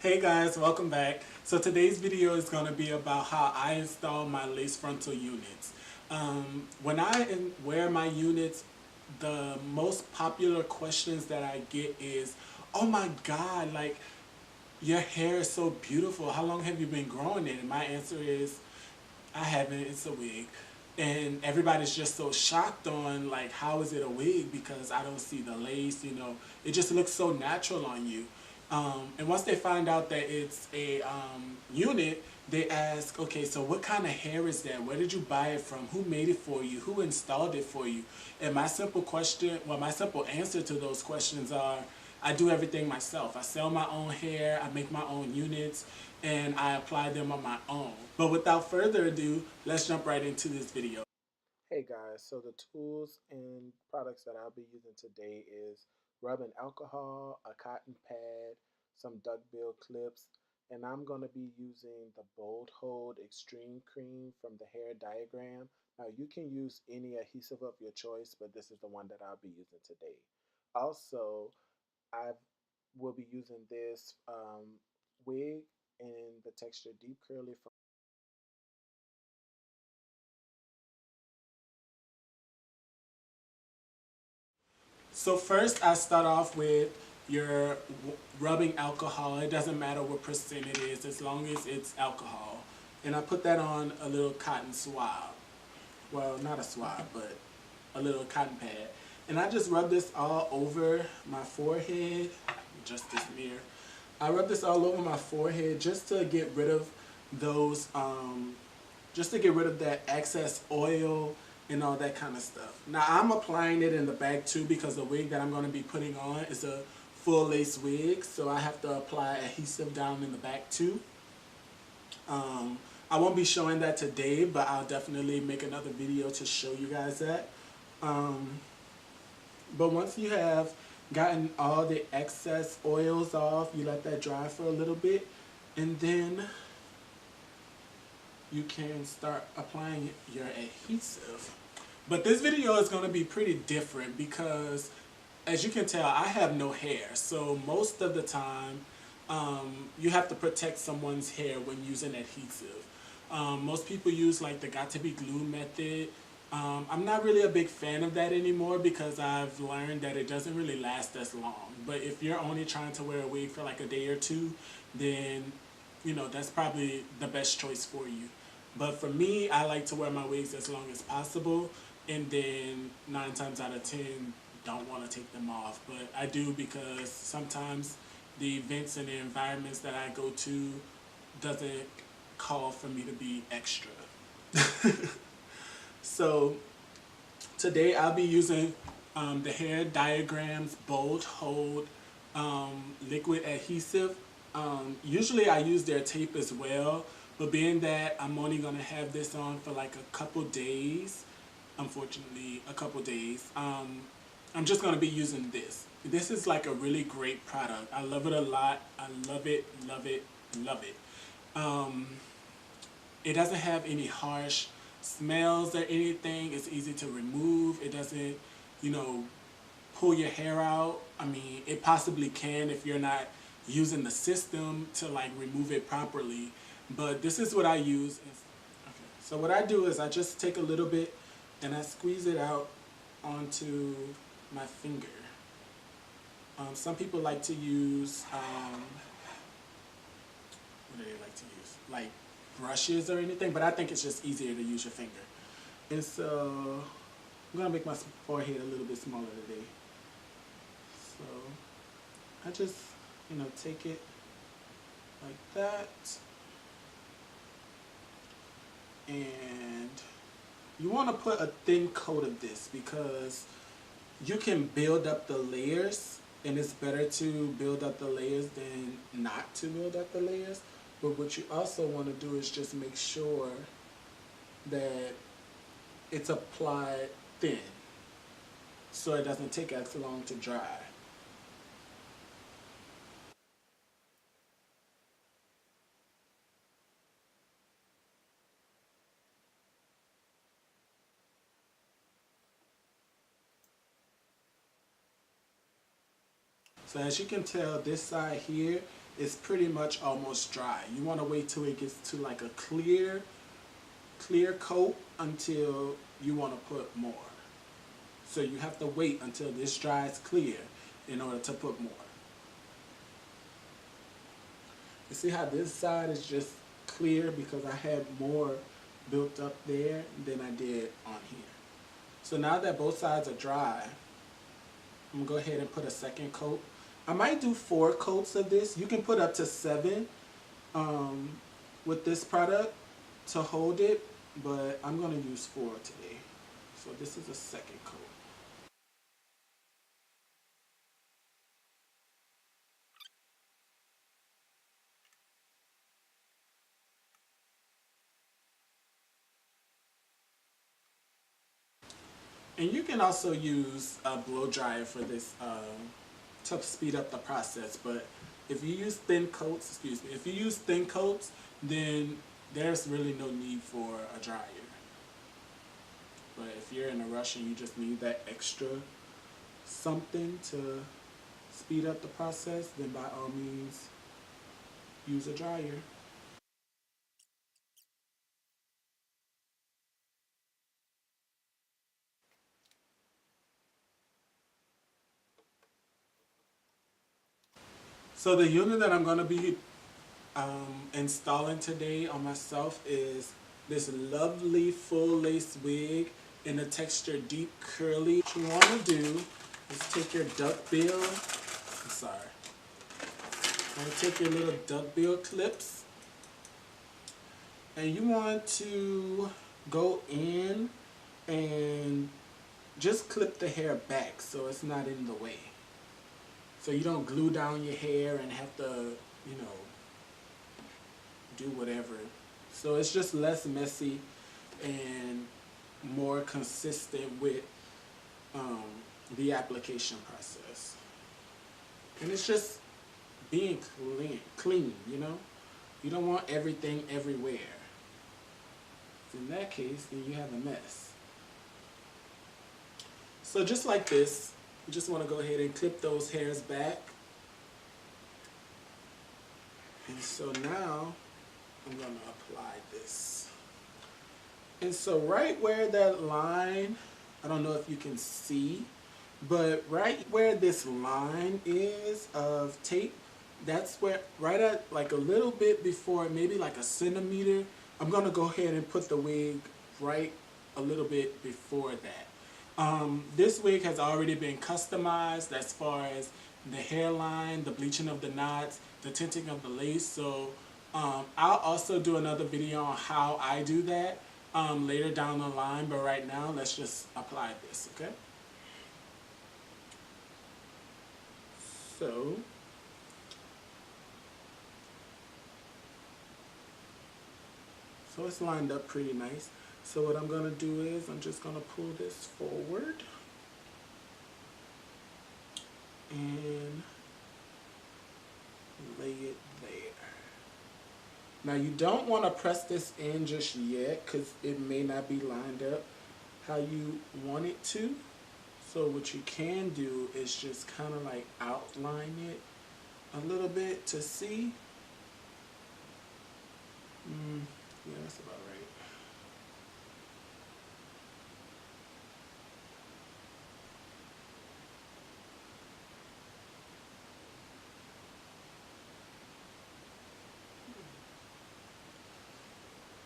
Hey guys, welcome back. So today's video is going to be about how I install my lace frontal units. When I wear my units, the most popular questions that I get is, oh my god, like your hair is so beautiful. How long have you been growing it? And my answer is, I haven't, it's a wig. And everybody's just so shocked on like, how is it a wig? Because I don't see the lace, it just looks so natural on you. And once they find out that it's a unit, they ask, okay, so what kind of hair is that? Where did you buy it from? Who made it for you? Who installed it for you? And my simple answer to those questions are, I do everything myself. I sell my own hair, I make my own units, and I apply them on my own. But without further ado, let's jump right into this video. Hey guys, so the tools and products that I'll be using today is rubbing alcohol, a cotton pad, some duckbill clips, and I'm going to be using the Bold Hold Extreme Cream from the Hair Diagram. Now you can use any adhesive of your choice, but this is the one that I'll be using today. Also, I will be using this wig in the texture Deep Curly from So first I start off with your rubbing alcohol. It doesn't matter what percent it is as long as it's alcohol. And I put that on a little cotton swab. Well, not a swab, but a little cotton pad. And I just rub this all over my forehead, just this mirror. I rub this all over my forehead just to get rid of those, just to get rid of that excess oil and all that kind of stuff. Now I'm applying it in the back too because the wig that I'm going to be putting on is a full lace wig, so I have to apply adhesive down in the back too. I won't be showing that today, but I'll definitely make another video to show you guys that. But once you have gotten all the excess oils off, you let that dry for a little bit, and then you can start applying your adhesive. But this video is going to be pretty different because, as you can tell, I have no hair. So most of the time, you have to protect someone's hair when using adhesive. Most people use like the got to be glue method. I'm not really a big fan of that anymore because I've learned that it doesn't really last as long. But if you're only trying to wear a wig for like a day or two, then that's probably the best choice for you. But for me, I like to wear my wigs as long as possible, and then 9 times out of 10 don't want to take them off. But I do because sometimes the events and the environments that I go to doesn't call for me to be extra. So today I'll be using the Hair Diagrams Bold Hold liquid adhesive. Usually I use their tape as well, but being that I'm only going to have this on for like a couple days, unfortunately a couple days, I'm just going to be using this. This is like a really great product. I love it a lot. I love it, love it, love it. It doesn't have any harsh smells or anything. It's easy to remove. It doesn't, you know, pull your hair out. I mean, it possibly can if you're not using the system to like remove it properly. But this is what I use. Okay. So what I do is I just take a little bit and I squeeze it out onto my finger. Some people like to use, what do they like to use? Like brushes or anything, but I think it's just easier to use your finger. And so I'm gonna make my forehead a little bit smaller today. So I just, take it like that. And you want to put a thin coat of this because you can build up the layers, and it's better to build up the layers than not to build up the layers. But what you also want to do is just make sure that it's applied thin so it doesn't take as long to dry. So as you can tell, this side here it's pretty much almost dry. You want to wait till it gets to like a clear coat until you want to put more. So you have to wait until this dries clear in order to put more. You see how this side is just clear because I had more built up there than I did on here. So now that both sides are dry, I'm gonna go ahead and put a second coat. I might do 4 coats of this. You can put up to 7 um, with this product to hold it, but I'm gonna use 4 today. So this is a second coat. And you can also use a blow dryer for this to speed up the process. But if you use thin coats, excuse me, if you use thin coats, then there's really no need for a dryer. But if you're in a rush and you just need that extra something to speed up the process, then by all means use a dryer. So the unit that I'm going to be installing today on myself is this lovely full lace wig in the texture deep curly. What you want to do is take your duckbill, I'm sorry, you want to take your little duckbill clips and you want to go in and just clip the hair back so it's not in the way. So you don't glue down your hair and have to, you know, do whatever. So it's just less messy and more consistent with um, the application process. And it's just being clean, you know? You don't want everything everywhere. In that case, then you have a mess. So just like this, you just want to go ahead and clip those hairs back. And so now I'm going to apply this. And so right where that line, I don't know if you can see, but right where this line is of tape, that's where, right at like a little bit before, maybe like a centimeter, I'm going to go ahead and put the wig right a little bit before that. This wig has already been customized as far as the hairline, the bleaching of the knots, the tinting of the lace. So I'll also do another video on how I do that later down the line. But right now, let's just apply this, okay? So it's lined up pretty nice. So what I'm going to do is I'm just going to pull this forward and lay it there. Now you don't want to press this in just yet because it may not be lined up how you want it to. So what you can do is just kind of like outline it a little bit to see. Yeah, that's about right.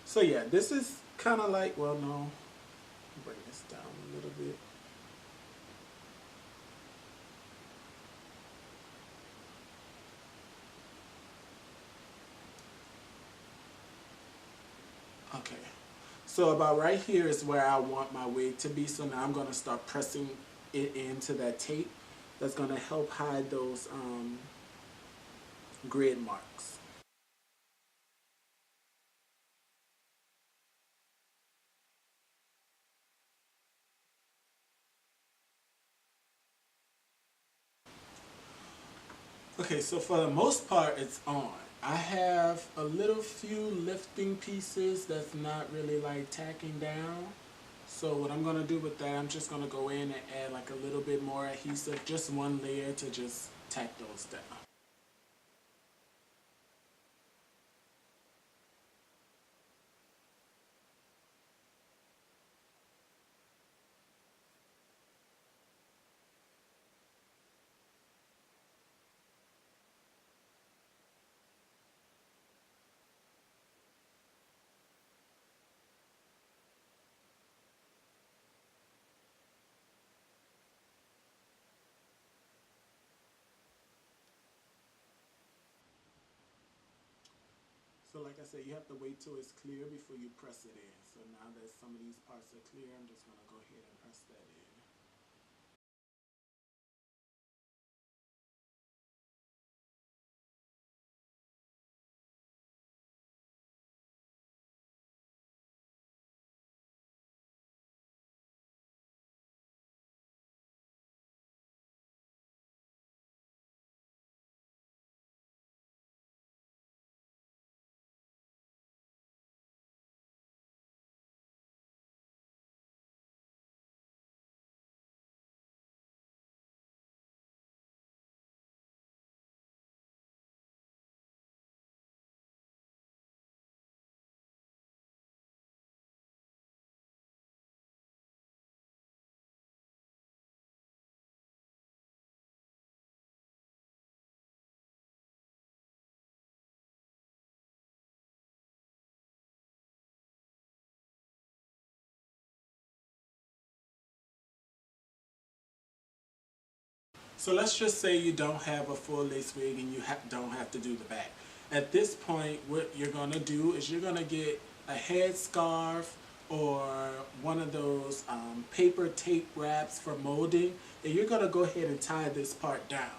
So yeah, this is kind of like, well, no, bring this down a little bit. Okay, so about right here is where I want my wig to be. So now I'm going to start pressing it into that tape. That's going to help hide those grid marks. Okay, so for the most part, it's on. I have a little few lifting pieces that's not really like tacking down. So what I'm going to do with that, I'm just going to go in and add like a little bit more adhesive, just one layer to just tack those down. So like I said, you have to wait till it's clear before you press it in. So now that some of these parts are clear, I'm just going to go ahead and press that in. So let's just say you don't have a full lace wig and you don't have to do the back. At this point, what you're going to do is you're going to get a head scarf or one of those paper tape wraps for molding, and you're going to go ahead and tie this part down.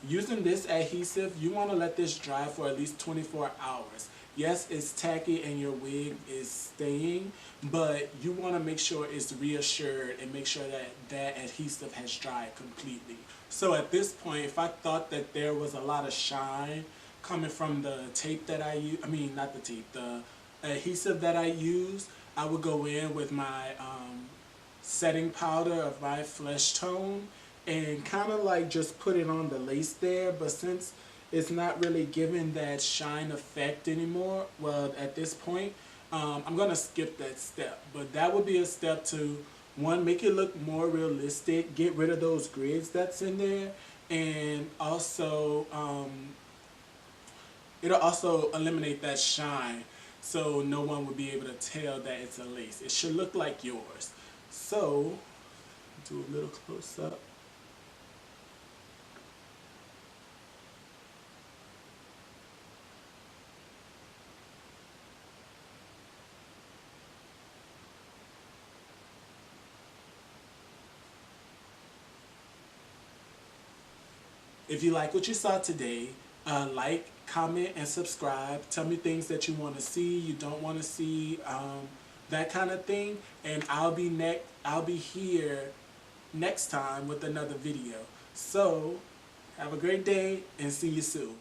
Using this adhesive, you want to let this dry for at least 24 hours. Yes, it's tacky and your wig is staying, but you want to make sure it's reassured and make sure that that adhesive has dried completely. So at this point, if I thought that there was a lot of shine coming from the tape that I use, I mean not the tape, the adhesive that I use, I would go in with my setting powder of my flesh tone and kind of like just put it on the lace there. But since it's not really giving that shine effect anymore, well, at this point, I'm going to skip that step. But that would be a step to, one, make it look more realistic, get rid of those grids that's in there, and also it'll also eliminate that shine, so no one would be able to tell that it's a lace. It should look like yours. So do a little close up. If you like what you saw today, like, comment, and subscribe. Tell me things that you want to see, you don't want to see, that kind of thing. And I'll be here next time with another video. So have a great day and see you soon.